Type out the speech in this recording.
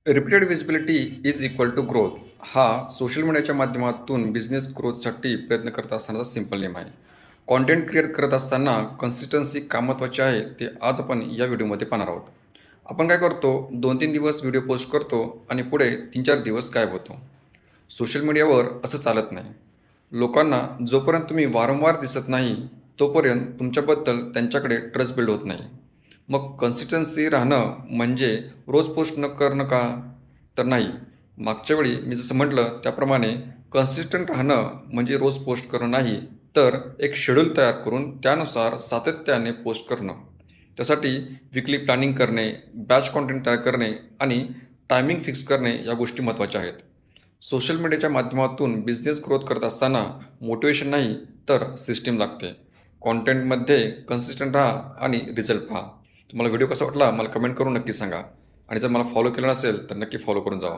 Repeated visibility is equal to growth हा social मीडियाच्या माध्यमातून बिझनेस ग्रोथसाठी प्रयत्न करत असतानाचा सिंपल नेम आहे. कॉन्टेंट क्रिएट करत असताना कन्सिस्टन्सी का महत्त्वाची आहे ते आज आपण या व्हिडिओमध्ये पाहणार आहोत. आपण काय करतो, 2-3 दिवस व्हिडिओ पोस्ट करतो आणि पुढे 3-4 दिवस गायब होतो. सोशल मीडियावर असं चालत नाही. लोकांना जोपर्यंत तुम्ही वारंवार दिसत नाही तोपर्यंत तुमच्याबद्दल त्यांच्याकडे ट्रस्ट बिल्ड होत नाही. मग कन्सिस्टन्सी राहणं म्हणजे रोज पोस्ट न करणं का? तर नाही. मागच्या वेळी मी जसं म्हटलं त्याप्रमाणे कन्सिस्टंट राहणं म्हणजे रोज पोस्ट करणं नाही, तर एक शेड्यूल तयार करून त्यानुसार सातत्याने पोस्ट करणं. त्यासाठी विकली प्लॅनिंग करणे, बॅच कॉन्टेंट तयार करणे आणि टायमिंग फिक्स करणे या गोष्टी महत्त्वाच्या आहेत. सोशल मीडियाच्या माध्यमातून बिझनेस ग्रोथ करत असताना मोटिवेशन नाही तर सिस्टीम लागते. कॉन्टेंटमध्ये कन्सिस्टंट राहा आणि रिझल्ट पहा. तुम्हाला व्हिडिओ कसा वाटला मला कमेंट करून नक्की सांगा आणि जर मला फॉलो केलं नसेल तर नक्की फॉलो करून जावा.